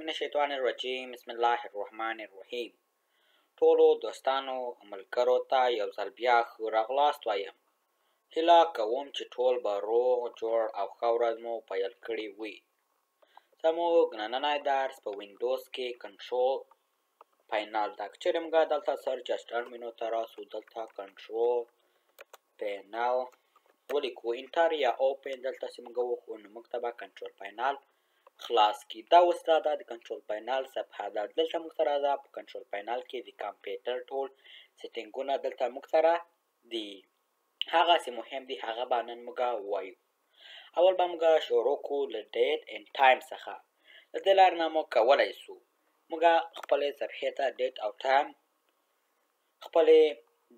من الشیطان الرجیم بسم الله الرحمن الرحیم. ټولو دوستانو ملګرو ته یو ځل بیا ښه راغلاست وایم. هیله کوم چې ټول به روغ جوړ او ښه ورځ مو پیل کړې وي. زموږ نننی درس په وینډوز کې کنټرول پینل ده. که چېرې موږ دلته سرچ ټرمینل ته راسو، دلته کنټرول پینل ولیکو، انټر یا اوپن دلته چې موږ وښو نو موږ ته به کنټرول پینل خلاص کی. دا اوس دا د کنټرول پینل صفحه ده. دلته موږ سره ده په کنټرول پینل کې د کمپیوټر ټول سیټینګونه دلته موږ سره دي. هغه چې مهم دي هغه به نن موږ وایو. اول به موږ شروع کړو له ډیټ اینډ ټایم څخه. د دې لارې نه موږ کولی سو موږ خپلې صفحې ته ډیټ او ټایم خپلې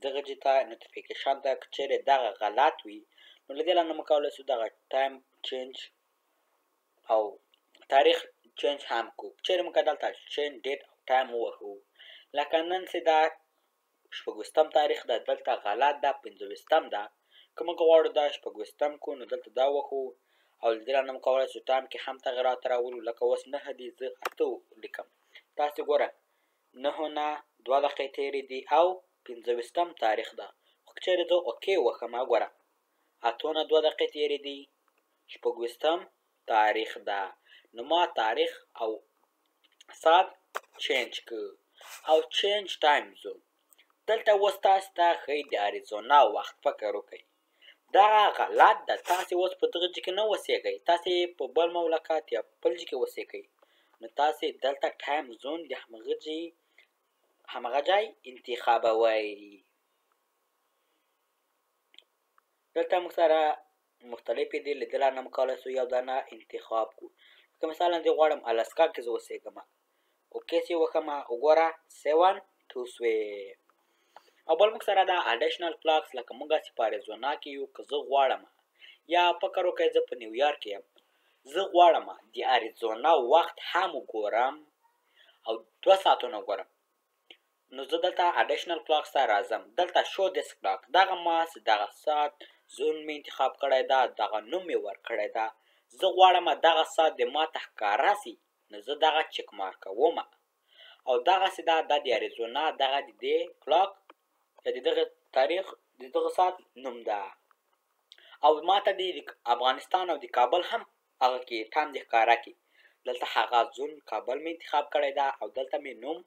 دغه ته نوټیفیکیشن ته که چېرې دغه غلط وي نو له دې لارې نه موږ کولی سو دغه ټایم چینج او تاریخ چینج هم کړو. چېرې موږ دلته چینج ډیټ او ټایم ووهو، لکه نن چې دا 26 تاریخ ده، دلته غلط ده 25 ده. که موږ غواړو دا 26 کړو نو دلته دا وښو او له دې لارې نه موږ کولی شو ټایم کې هم تغیرات راولو. لکه اوس 9 دي، زه 8 لیکم. تاسې ګوره 9 نه 2 دقیقې تېرې دي او 25 تاریخ ده. خو که چېرې زه اوکې وښم، ګوره 8 نه 2 دقیقې تېرې دي، 26 تاریخ ده. نو ما تاریخ او ساعت چینج کړ او چینج ټایم زون. دلته اوس تاسو ته ښایي د اریزونا وخت. فکر وکړئ دا غلط ده. تاسې اوس په دغه ځای کې نه اوسېږئ، تاسې په بل مملکت یا بل ځای کې اوسېږئ. نو تاسې دلته ټایم زون د همغه ځای انتخابوئ. دلته موږ سره مختلفې دي، له دې لارې نه موږ کولی سو یو دانه انتخاب کړو. که مثلا زه غواړم الاسکا کې زه اوسېږم، اوکې چې وښمه، وګوره 7 شوې. او بل موږ سره دا اډیشنل کلاکس، لکه موږ چې په اریزونا کې یو، که زه غواړم یا فکر وکړئ زه په نیویارک یم، زه غواړم د اریزونا وخت هم وګورم او 2 ساعتونه وګورم، نو زه دلته اډیشنل کلاکس ته راځم. دلته شو دیس کلاک، دغه ما چې دغه ساعت زون مې انتخاب کړی ده، دغه نوم مې ورکړی ده. زه غواړم دغه ساعت د ما ته ښکاره سي، نو زه دغه چک مارک کوم او دغسې ده د اریزونا دغه د دې کلاک یا د دغه تاریخ د دغه ساعت نوم ده. او ما ته د افغانستان او د کابل هم هغه کې ټایم د ښکاره کړي. دلته هغه زون کابل مې انتخاب کړی ده او دلته مې نوم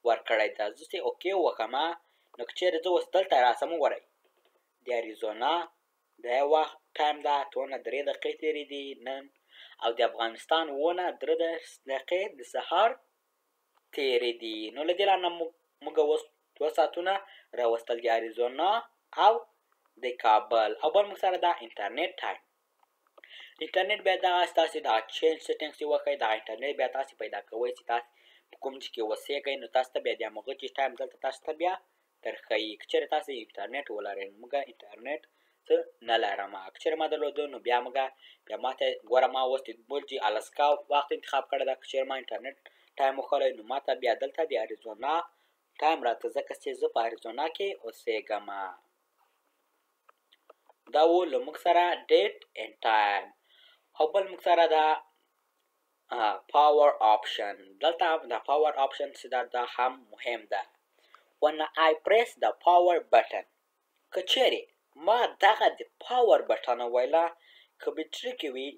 ورکړی ده. زه چې اوکې وښمه نو که چېرې زه اوس دلته راسم، وګورئ د اریزونا د وخت ټایم ده 2 نه 3 دقیقې تېرې دي نن، او د افغانستان 7 نه 3 دقیقې د سهار تېرې دي. نو له دې لارې نه موږ اوس 2 ساعتونه راوستل د اریزونا او د کابل. او بل موږ سره دا انټرنیټ ټایم. انټرنیټ بیا دغسې تاسې دا چینج سیټینګس چې وکړئ، دغه انټرنیټ بیا تاسې پیدا کوئ چې تاسې په کوم ځای کې اوسېږئ، نو تاسو ته بیا د همغه ځای ټایم دلته تاسو ته بیا درښیي. که چېرې تاسې انټرنیټ ولرئ، نو موږ انټرنیټ څه نه لرم. که چېرې ما درلوده نو بیا ما ته ګوره ما اوس د بل ځای الاسکا وخت انتخاب کړی ده. که چېرې ما انټرنیټ ټایم وښلی نو ما ته بیا دلته د اریزونا ټایم راته، ځکه چې زه په اریزونا کې اوسېږم. دا و له موږ سره ډیټ اینډ ټایم. او بل موږ سره دا پاور آپشن. دلته د پاور آپشن چې دا هم مهم ده. when I press the power button، که چېرې ما دغه د پاور بټن وویله، که بټري کې وي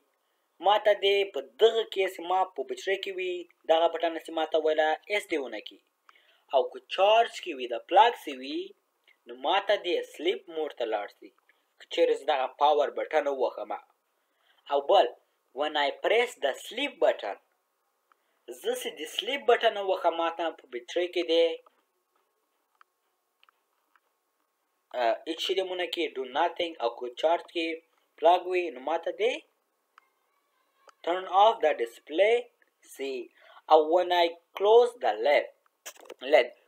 ما ته دې په دغه کې چې ما په بټري کې وي دغه بټن چې ما ته وویله ایس دې ونه کړي، او که چارج کې وي د پلاګ چې وي نو ما ته دې سلیپ موډ ته لاړ شي که چېرې زه دغه پاور بټن ووهم. او بل when I press the sleep button، زه چې د سلیپ بټن ووهم ما ته په بټري کې دی هېڅ شي دې مونه کړي ډو ناتینګ، او که چارج کې پلاګ وي نو ما ته دی turn off the display see. او when I close the lid،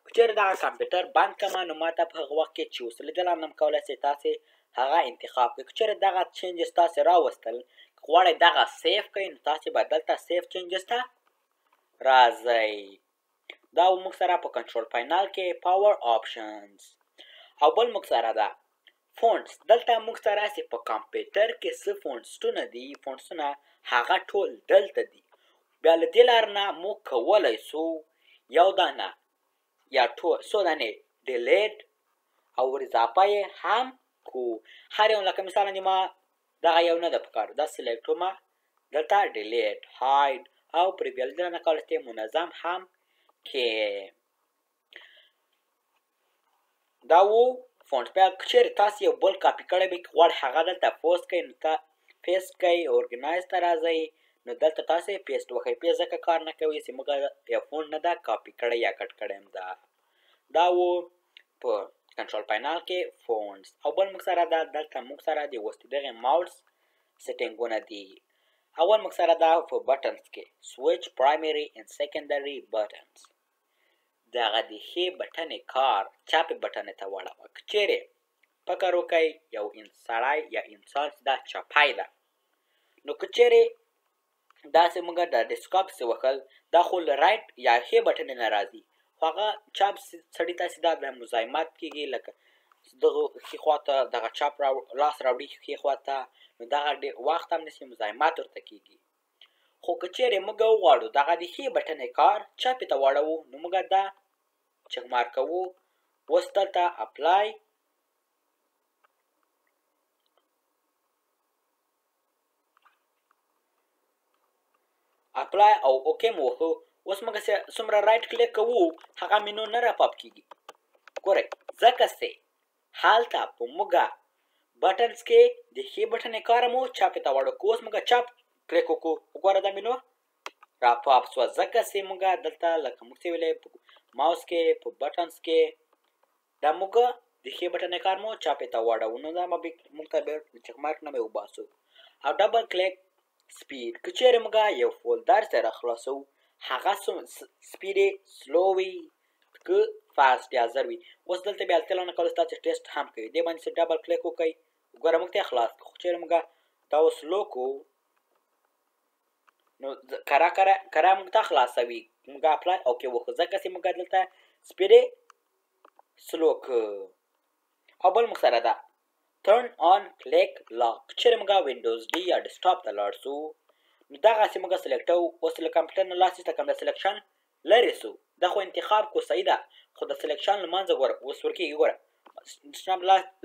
که چېرې دغه کمپیوټر بند کړم نو ما ته په هغه وخت کې چې اوس له دې لارې نه کولی شئ تاسې هغه انتخاب کړئ. که چېرې دغه چینجز تاسې راوستل، که غواړئ دغه سیف کړئ نو تاسې به دلته سیف چینجز ته راځئ. دا موږ سره په کنټرول پینل کې پاور آپشنز. او بل موږ سره ده فونټس. دلته موږ سره چې په کمپیوټر کې څه فونټسونه دي، فونټسونه هغه ټول دلته دي. بیا له دې لارې نه موږ کولی سو یو دانه یا څو دانې ډیلیټ او ور اضافه یې هم کو. هر یو لکه مثالا دې ما دغه یو نه ده پکار دا سلیکټ ومه دلته ډیلیټ هاید او پرې بیا له دې نه کولی سې منظم هم کې. دا و فونټ. بیا که چېرې تاسو یو بل کاپي کړی وي که غواړئ هغه دلته پوسټ کړئ نو پیسټ کړئ اورګنایز ته راځئ نو دلته تاسو پیسټ وکړئ. پیسټ ځکه کار نه کوي چې موږ یو فونټ نه ده کاپي کړی یا کټ کړی یم ده. دا و په کنټرول پینل کې فونټس. او بل موږ سره ده دلته موږ سره د اوس دغې ماوس سیټینګونه دي. اول موږ سره ده په بټنز کې سویچ پرایمري اند سیکنډري بټنز. دغه د ښې بټنې کار چاپې بټنې ته واړوه. که چېرې فکر وکئ یو سړی یا انسان چې دا چپی ده نو که چېرې داسې موږ د ډیسکټاپ پسې وکړل دا خو له رایټ یا ښې بټنې نه راځي خو هغه چاپ سړي ته چې دا د مزاحمت کېږي لکه دغه ښي خوا ته دغه چاپ لاس راوړي ښي خوا ته نو دغه وخت هم داسې مزاحمت ورته کېږي. خو که چېرې موږ وغواړو دغه د ښې بټنې کار چاپې ته واړوو نو موږ دا چک مارک کوو. اوس دلته اپلای او اوکې مو وکړو. اوس موږ څومره رایټ کلیک کوو هغه مینو نه راپاپ کېږي. ګورئ ځکه چې هلته په موږ بټنز کې د ښې بټنې کار مو چاپې ته واړو. که اوس موږ چاپ کلیک وکړو وګوره دا مینو راپاپ شوه ځکه چې موږ دلته لکه موږ چې ویلې په ماوس کې په بټنز کې دا موږ د ښې بټنې کار مو چاپې ته واړو نو دا موږ ته بیا چک مارک نه مې وباسو. او ډبل کلیک سپیډ. که چېرې موږ یو فولډر سره خلاصو هغه سپیډ یې سلو وي که فاسټ یا زر وي. اوس دلته بیا التلا نه کولی تاسو ټیسټ هم کوي. دې باندې ډبل کلیک وکړئ ګوره موږ ته یې خلاص کړو. خو چېرې موږ دا اوس سلو کړو نو کره موږ ته خلاصوي. موږ اپلای اوکې وکړو ځکه چې موږ دلته سپیډ یې سلو کړو. او بل موږ سره ده turn on click lock. که چېرې موږ وینډوز ډي یا ډیسکټاپ ته لاړ سو نو دغسې موږ سلیکټوو. اوس له کمپیوټر نه لاس ایسته کړم د سلیکشن لرې سو دا خو انتخاب کو صحیح ده خو د سلیکشن له منځه ګوره اوس ورکېږي. ګوره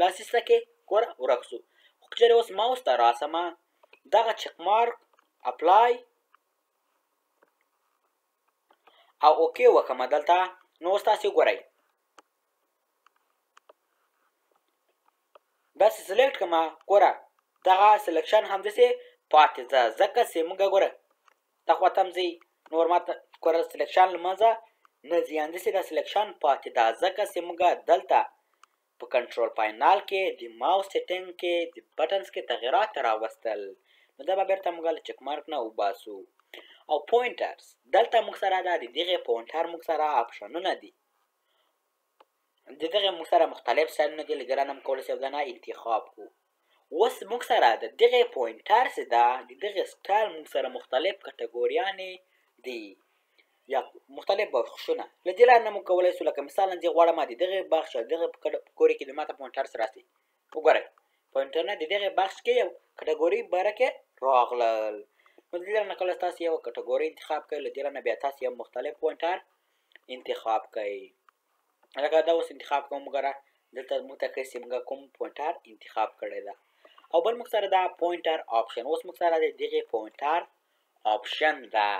لاس ایسته کې ګوره ورک سو. خو که چېرې اوس ماوس ته راسمه دغه چک مارک اپلای او اوکې وکړمه دلته نو اوس تاسې وګورئ داسې سلیکټ کړمه ګوره دغه سلیکشن همداسې پاتې ځه ځکه چې موږ ګوره دا خوا ته هم ځي نور ماته ګوره سلیکشن له منځه نه ځي همداسې دا سلیکشن پاتې ده ځکه چې موږ دلته په کنټرول پینل کې د ماوس سیټینګ کې د بټنز کې تغییرات راوستل نو دا به بېرته موږ له چک مارک نه وباسو. او پوینټرز دلته موږ سره ده د دغې پوینټر موږ سره اپشنونه دي. د دغې موږ سره مختلف سټایلونه دي له دې نه موږ کولی شو یو دانه انتخاب کړو. اوس موږ سره د دغې پوینټر چې ده د دغې سټایل موږ سره مختلف کټګوریانې دي یا مختلف بخشونه. له دې لارې نه موږ کولی شو لکه مثالا زه غواړم د دغې بخش یا دغې کټګوري کې د ماته پوینټرز راسي. وګورئ پوینټرونه د دغې بخش کې یو کټګوري باره کې راغلل نو د دې لارې نه کولی تاسو یو کټګوري انتخاب کړئ. له دې نه بیا تاسو یو مختلف پوینټر انتخاب کړئ. لکه دا اوس انتخاب کوم وګوره دلته موږ ته ښیي چې موږ کوم پوینټر انتخاب کړی ده. او بل موږ سره ده پوینټر آپشن. اوس موږ سره د دغې پوینټر آپشن ده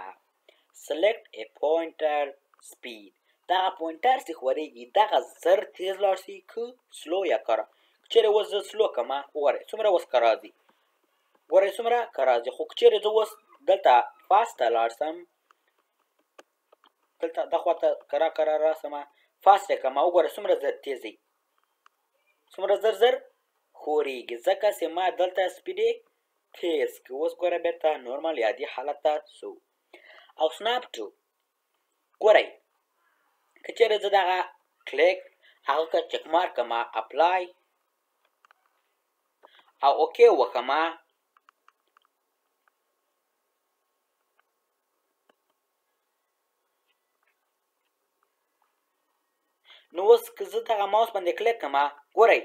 select a pointer speed. دغه پوینټر چې خورېږي دغه زر تیز لاړ شي که سلو یا کره. که چېرې اوس زه سلو کړمه وګورئ څومره اوس که راځي ګورئ څومره که راځي. خو که چېرې زه اوس دلته فاست ته لاړ شم دلته دا خوا ته کره راسمه فاست یې کړمه وګوره څومره زر تیزی څومره زر خورېږي ځکه چې ما دلته سپیډ یې تیز کړ. اوس ګوره بېرته نورمال عادي حالت ته سو. او سناپ ټو ګورئ که چېرې زه دغه کلیک هغه ته چک مارک کړمه اپلای او اوکې وکړمه نو اوس که زه دغه ماوس باندې کلیک کړمه ګورئ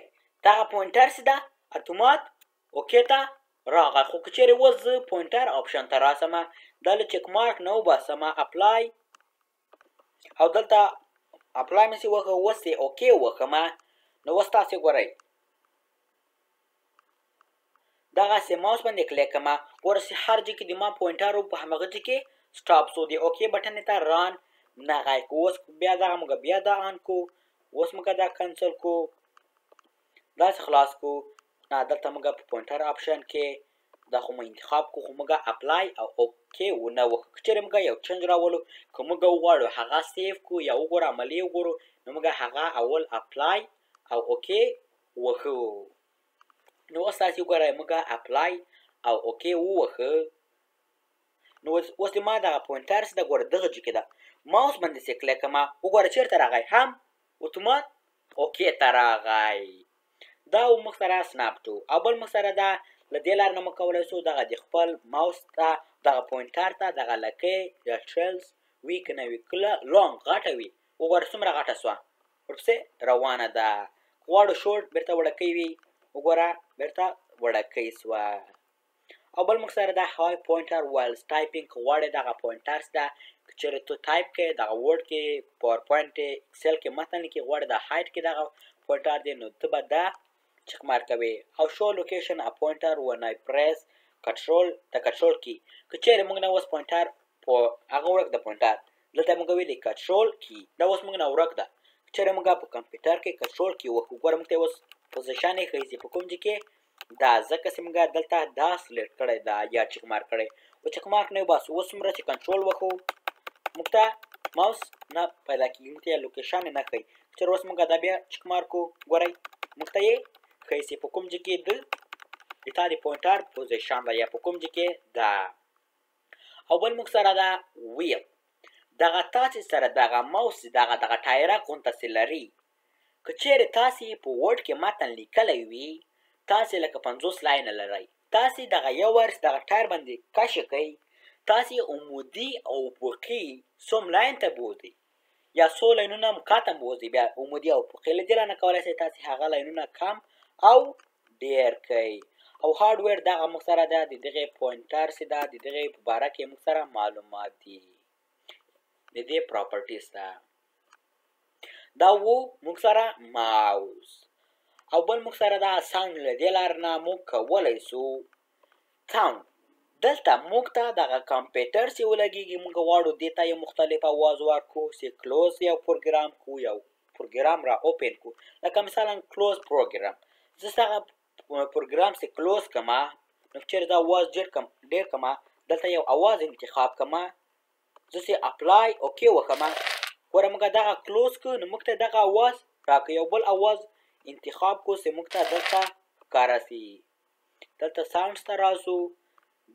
دغه پوینټر چې ده اتومات اوکې ته راغی. خو که چېرې اوس زه پوینټر آپشن ته راسمه دا له چک مارک نه وباسمه اپلای او دلته اپلای مې سي وکړه اوس یې اوکې وکړمه نو اوس تاسې ګورئ دغسې ماوس باندې کلیک کړمه ورسې هر ځای کې د ما پوینټر و په همغه ځای کې سټاپ سو د اوکې بټن ته ران نغی کو اوس بیا دغه موږ بیا دا آن کو اوس موږ دا کنسل کو داسې خلاص کو نه دلته موږ په پوینټر آپشن کې دا خو مو انتخاب کو خو موږ اپلای او اوکې ونه وکړو که چېرې موږ یو چینج راولو که موږ وغواړو هغه سیف کو یا وګورو عملي وګورو نو موږ هغه اول اپلای او اوکې وښو نو اوس تاسې وګورئ موږ اپلای او اوکې ووښه نو اوس د ما دغه پوینټر چې ده ګوره دغه ځای کې ده ماوس باندې چې کلیک کړمه وګوره چېرته راغی هم اتومات اوکې ته راغی دا و موږ سره سناپ ټو او بل موږ سره دا له دې لارې نه موږ کولی شو دغه د خپل ماوس ته دغه پوینټر ته دغه لکۍ یا ټریلز وي که نه وي کله لونګ غټه وي وګوره څومره غټه سوه ورپسې روانه ده غواړو شورټ بېرته وړکۍ وي وګوره بېرته وړکۍ سوه او بل موږ سره دا های پوینټر وایلز ټایپینګ که غواړې دغه پوینټر شته که چېرې تو ټایپ کې دغه ورډ کې پاور پوینټ کې اکسل کې متن کې غواړې د هایټ کې دغه پوینټر دی نو ته به دا چک مارک کوي او شو لوکیشن ا پوینټر ون آی پریس کنټرول د کنټرول کی که چېرې موږ نه اوس پوینټر په هغه ورک د پوینټر دلته موږ ویلي کنټرول کی دا اوس موږ نه ورک ده که چېرې موږ په کمپیوټر کې کنټرول کی وکړو ګوره موږ ته اوس پوزیشن یې ښیي چې په کوم ځای کې دا ځکه چې موږ دلته دا سلیکټ کړی دا یا چک مارک کړی او چک مارک نه وباسو اوس څومره چې کنټرول وکړو موږ ته ماوس نه پیدا کېږي موږ ته یا لوکیشن یې نه ښیي چېرې اوس موږ دا بیا چک مارک کړو ګورئ موږ ته یې ښیي چې په کوم ځای کې د تا د پوینټر پوزیشن ده یا په کوم ځای کې ده او بل موږ سره ده ویل دغه تاسې سره دغه ماوس دغه ټایره غونته چې لري که چېرې تاسې په ورډ کې متن لیکلی وي تاسې لکه 50 لاینه لرئ تاسې دغه یو ورځ دغه ټایر باندې کشې کوئ تاسې عمودي او افقي څوم لاین ته بوځئ یا څو لاینونه مقاطم بوځئ بیا عمودي او افقي له دې لارې نه کولی شئ تاسې هغه لاینونه کم او ډېر کوئ او هارډویر دغه موږ سره ده د دغې پوینټر چې ده د دغې په باره کې موږ سره معلومات دي د دې پراپرټیز ده دا و موږ سره ماوس او بل موږ سره دا ساوند له دې لارې نه موږ کولی شو ساوند دلته موږ ته دغه کمپیوټر چې ولګېږي موږ غواړو دې ته یو مختلف اواز ورکړو چې کلوز یو پروګرام کړو یو پروګرام را اوپن کړو لکه مثلا کلوز پروګرام زه دغه پروګرام چې کلوز کړمه نو چېرې دا اواز ډېر کړمه دلته یو اواز انتخاب کړمه زه چې اپلای اوکې وکړمه ګوره موږ دغه کلوز کړو نو موږ ته دغه اواز راکړه یو بل اواز انتخاب کړو چې موږ ته دلته ښکاره شي دلته ساوندز ته راځو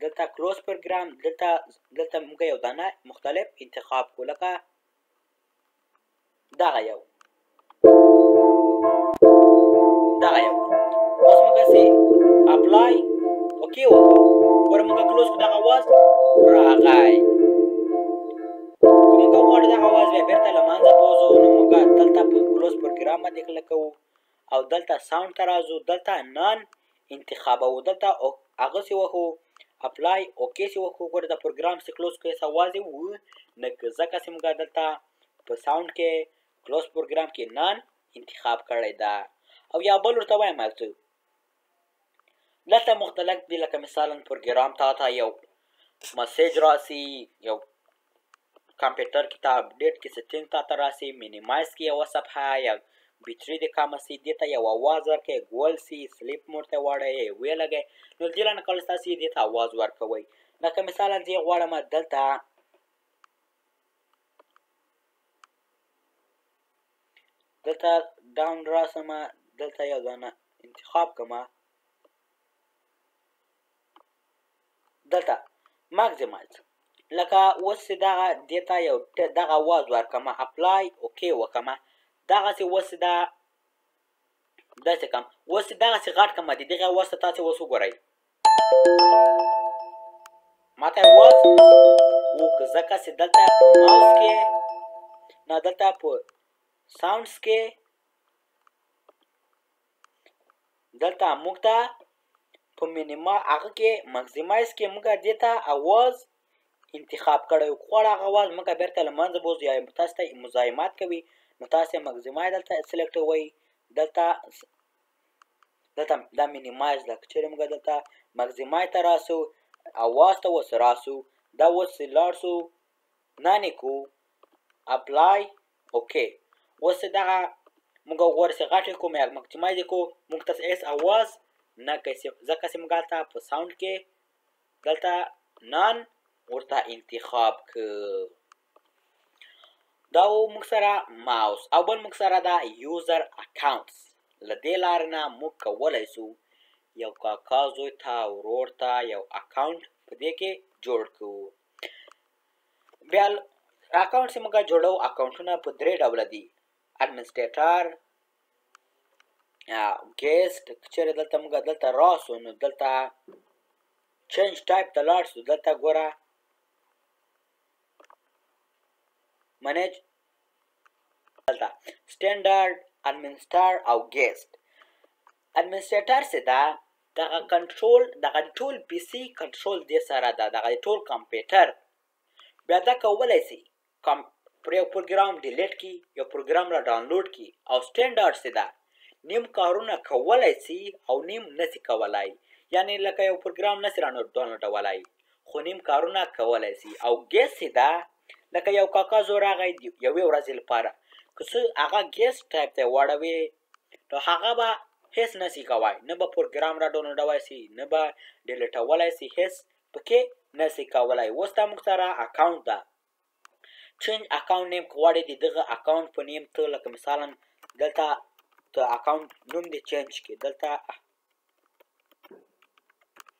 دلته کلوز پروګرام دلته موږ یو دانه مختلف انتخاب کړو لکه دغه یو اوس موږ چې اپلای اوکې وکړو ګوره موږ کلوز کړو دغه اواز راغی که موږ غواړو دغه اواز بیا بېرته له منځه بوځو نو موږ دلته په کلوز پروګرام باندې کلیک کوو او دلته ساوند ته راځو دلته نان انتخابوو دلته هغسې وښو اپلای اوکې چې وښو ګوره د پروګرام چې کلوز کړو هېڅ اواز یې نه ځکه چې موږ دلته په ساوند کې کلوز پروګرام کې نان انتخاب کړی ده او یا بل ورته وایم څه دلته مختلف دي لکه مثلا پروګرام تا یو مسیج راسي یو کمپیوټر کې ته اپډیټ کې سیټینګ ته راسي مینیمایز کې یوه صفحه یا بیټري دې کمه سي دې ته یو اواز ورکړئ ګول سي سلیپ موډ ته واړئ ویې لګئ نو دې رانه کولی تاسې دې ته اواز ورکوئ لکه مثلا زه غواړم دلته ډاون راسمه دلته یو دانه انتخاب کړمه دلته ماکسیمایز لکه اوس چې دې ته یو دغه اواز ورکړمه اپلای اوکې وکړمه دغسې اوس دا داسې کړم اوس چې دغسې غټ کړم د دغې اواز ته تاسې اوس وګورئ ما ته اواز وکړه ځکه چې دلته په ماوس کې نه دلته په ساوندز کې دلته موږ ته په مینیما هغه کې ماکسیمایز کې موږ دې ته اواز انتخاب کړی وي خو هغه اواز موږ بېرته له منځه بوځو یا تاسو ته مزاحمت کوي نو تاسې مګزیمای دلته سلیکټوئ دلته دا مینیمایز ده که چېرې موږ دلته مګزیمای ته راسو اواز ته اوس راسو دا اوس لاړ سو نانې کو اپلای اوکې اوس دغه موږ وګوره چې غټ یې کوو یا مګزیمایز یې کوو موږ ته هېڅ اواز نه کوي ځکه چې موږ هلته په ساوند کې دلته نان ورته انتخاب که دا و موږ سره ماوس او بل موږ سره دا یوزر اکاونټس له دې لارې نه موږ کولی سو یو کاکا زوی ته ورور ته یو اکاونټ په دې کې جوړ کړو بیا اکاونټ چې موږ جوړو اکاونټونه په درې ډوله دي اډمنسټریټر ګیسټ چېرې دلته موږ دلته راسو نو دلته چینج ټایپ ته لاړ سو دلته ګوره منیج دلته سټینډرډ اډمنسټر او ګیسټ اډمنسټریټر څه ده دغه کنټرول دغه ټول پی سي کنټرول دې سره ده دغه ټول کمپیوټر بیا دا کولی سي پر یو پروګرام ډیلیټ کړي یو پروګرام را ډاونلوډ کړي او سټینډرډ څه ده نیم کارونه کولی سي او نیم نسي کولی یعنی لکه یو پروګرام نسي را ډاونلوډولی خو نیم کارونه کولی سي او ګیس څه ده لکه یو کاکا زوی راغی یوې ورځې لپاره که څه هغه ګیس ټایپ ته یې واړوې نو هغه به هېڅ نسي کوی نه به پروګرام را ډاونلوډولی سي نه به ډیلیټولی سي هېڅ پکې نسي کولی اوس دا موږ سره اکاونټ ده چینج اکاونټ نیم که غواړې د دغه اکاونټ په نیم ته لکه مثلا دلته ته اکاونټ نوم دې چینج کړي دلته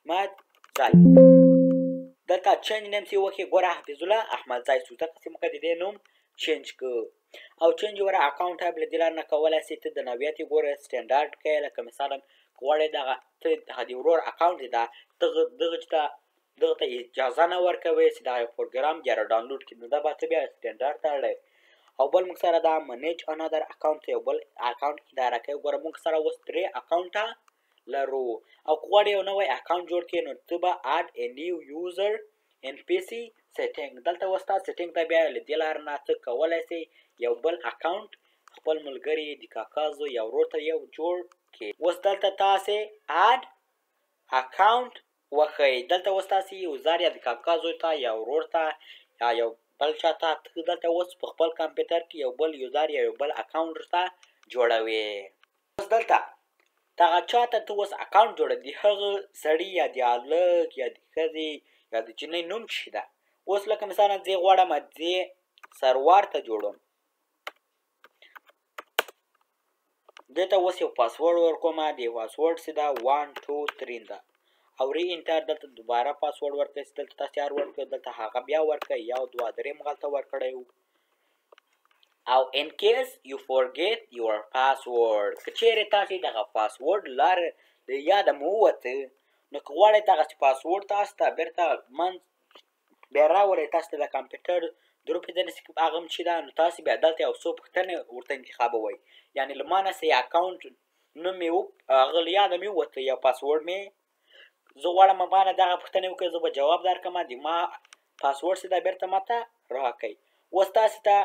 احمد ځای دلته چینج نیم چې وکړې ګوره حفیظ الله احمد ځای سو ځکه چې موږ د دې نوم چینج کړو او چینج ور اکاونټ ټایپ له دې لارې نه کولی سې ته د نوعیت یې ګوره سټینډرډ کوې لکه مثلا که غواړې دغه ته د ورور اکاونټ دی دا دغه ته اجازه نه ورکوې چې دغه پروګرام بیا را ډاونلوډ کړي نو دا به ته بیا سټینډرډ ته اړی او بل موږ سره دا منیج انادر اکاونټ یو بل اکاونټ اداره کوي ګوره موږ سره اوس 3 اکاونټه لرو او که غواړې یو نوی اکاونټ جوړ کړې نو ته به اډ ا نیو یوزر ان پی سي سیټینګ دلته اوس تا سیټینګ ته بیا له دې لارې نه ته کولی سې یو بل اکاونټ خپل ملګري د کاکا زوی یا ورور ته یو جوړ کړې اوس دلته تاسې اډ اکاونټ وښیئ دلته اوس تاسې یو ځار یا د کاکا زوی ته یا ورور ته یا یو بل چا ته دلته اوس په خپل کمپیوټر کې یو بل یوزر یا یو بل اکاونټ ته جوړوې اوس دلته دغه چا ته ته اوس اکاونټ جوړوې د هغه سړي یا د هلک یا د ښځې یا د جنۍ نوم چې ده اوس لکه مثلا زه غواړم دې سروار ته جوړوم دې ته اوس یو پاسورډ ورکوم د پاسورډ چې ده 1 2 3 ده او ری انټر دلته دوباره پاسورډ ورکړئ چې دلته تاسو یار ورکړئ دلته هغه بیا ورکړئ یو دوه درې موږ هلته ورکړی و او ان کیس یو فورګیټ یور پاسورډ که چیرې تاسې دغه پاسورډ لاره د یاده مو ووته نو که غواړئ دغسې پاسورډ تاسو ته بېرته منځ بیا راولئ تاسو ته د کمپیوټر دروپېژنې هغه چې ده نو تاسې بیا دلته یو څو پوښتنې ورته انتخابوئ یعنې له ما نه چې اکاونټ نوم مې هغه له یاده مې ووته یا پاسورډ مې زه غواړم ما نه دغه پوښتنې وکړئ زه به جواب درکړم د ما پاسورډ چې ده بېرته ماته راکړئ اوس تاسې ته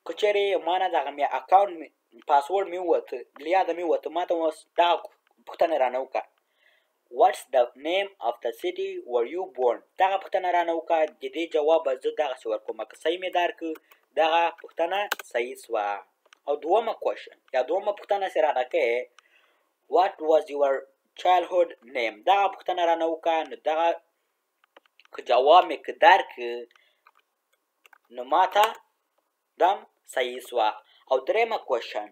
که چېرې ما نه دغه مې اکاونټ پاسورډ مې ووته له یاده مې ووته ما ته اوس دغه پوښتنه رانه وکړه What's the name of the city where you born دغه پوښتنه رانه وکړه د دې جواب به زه دغسې ورکوم که صحیح مې درکړه دغه پوښتنه صحیح سوه او دومه کوشن یا دومه پوښتنه چې رانه کوې What was your childhood name دغه پوښتنه رانه وکړه نو دغه که جواب مې که درکړه نو ما ته دم صحیح سوه او درېیمه کوشن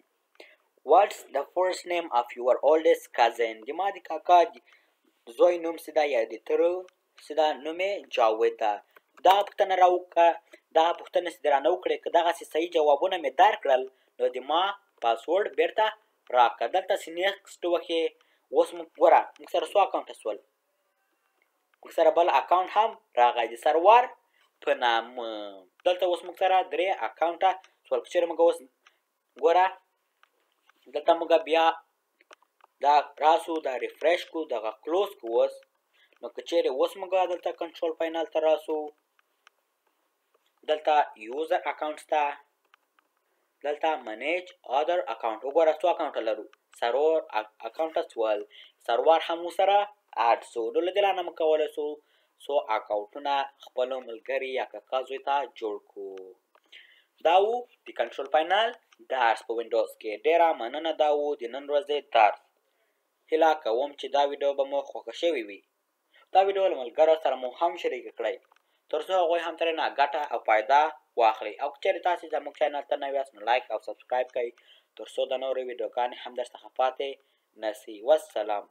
What's the first name of your oldest cousin د ما د کاکا زوی نوم چې ده یا د تره چې ده نوم یې جاوید ده دغه پوښتنه را وکړه دغه پوښتنه چې دې رانه وکړې که دغسې صحیح جوابونه مې درکړل نو د ما پاسورډ بېرته راکړه دلته چې نیکسټ وکړې اوس موږ ګوره موږ سره څو اکاونټه شول موږ سره بل اکاونټ هم راغی د سروار په نامه دلته اوس موږ سره 3 اکاونټه شول که چېرې موږ اوس ګوره دلته موږ بیا دا راسو دا ریفریش کو دغه کلوز کو اوس نو که چېرې اوس موږ دلته کنټرول پینل ته راسو دلته یوزر اکاونټ شته، دلته منیج ادر اکاونټ. وګوره څو اکاونټه لرو، سرور اکاونټس ول سرور هم ورسره اډ سو. نو له دې لارې موږ کولی سو څو اکاونټونه خپلو ملګري یا کاکا زوی ته جوړ کړو. دا و د کنټرول پینل درس په وینډوز کې. ډیره مننه. دا و د نن ورځې درس. هیله کوم چې دا ویډیو به مو خوښه شوې وي. دا ویډیو له ملګرو سره مو هم شریکه کړئ تر څو هغوی هم ترېنه ګټه او فایده واخلئ. او که چېرې تاسې زموږ چینل ته نوي یاست نو لایک او سبسکرایب کړئ تر څو د نورو ویډیوګانې هم درڅخه پاتې نشي. والسلام.